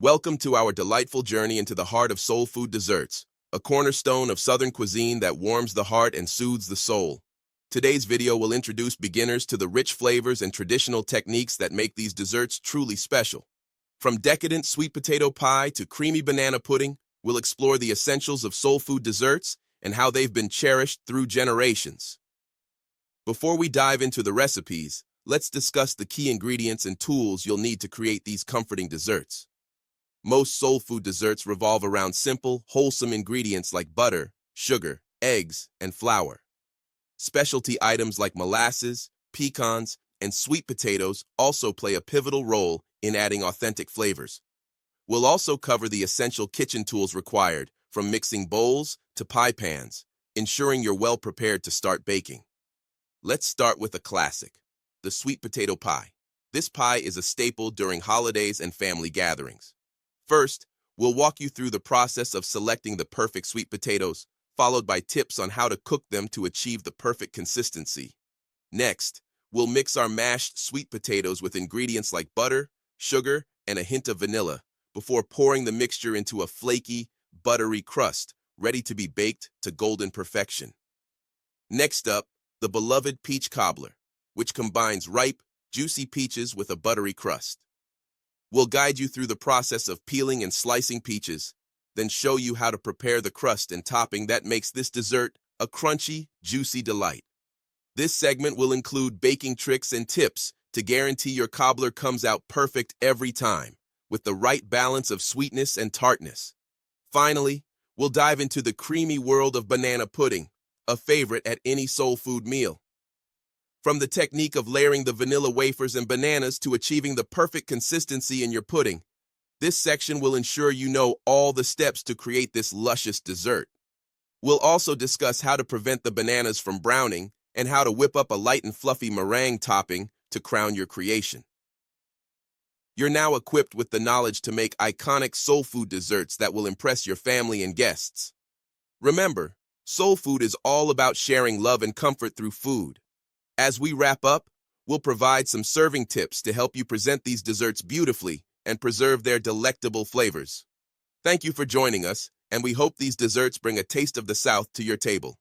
Welcome to our delightful journey into the heart of Soulfood Desserts, a cornerstone of Southern cuisine that warms the heart and soothes the soul. Today's video will introduce beginners to the rich flavors and traditional techniques that make these desserts truly special. From decadent sweet potato pie to creamy banana pudding, we'll explore the essentials of Soulfood Desserts and how they've been cherished through generations. Before we dive into the recipes, let's discuss the key ingredients and tools you'll need to create these comforting desserts. Most soul food desserts revolve around simple, wholesome ingredients like butter, sugar, eggs, and flour. Specialty items like molasses, pecans, and sweet potatoes also play a pivotal role in adding authentic flavors. We'll also cover the essential kitchen tools required, from mixing bowls to pie pans, ensuring you're well prepared to start baking. Let's start with a classic, the sweet potato pie. This pie is a staple during holidays and family gatherings. First, we'll walk you through the process of selecting the perfect sweet potatoes, followed by tips on how to cook them to achieve the perfect consistency. Next, we'll mix our mashed sweet potatoes with ingredients like butter, sugar, and a hint of vanilla before pouring the mixture into a flaky, buttery crust, ready to be baked to golden perfection. Next up, the beloved peach cobbler, which combines ripe, juicy peaches with a buttery crust. We'll guide you through the process of peeling and slicing peaches, then show you how to prepare the crust and topping that makes this dessert a crunchy, juicy delight. This segment will include baking tricks and tips to guarantee your cobbler comes out perfect every time, with the right balance of sweetness and tartness. Finally, we'll dive into the creamy world of banana pudding, a favorite at any soul food meal. From the technique of layering the vanilla wafers and bananas to achieving the perfect consistency in your pudding, this section will ensure you know all the steps to create this luscious dessert. We'll also discuss how to prevent the bananas from browning and how to whip up a light and fluffy meringue topping to crown your creation. You're now equipped with the knowledge to make iconic soul food desserts that will impress your family and guests. Remember, soul food is all about sharing love and comfort through food. As we wrap up, we'll provide some serving tips to help you present these desserts beautifully and preserve their delectable flavors. Thank you for joining us, and we hope these desserts bring a taste of the South to your table.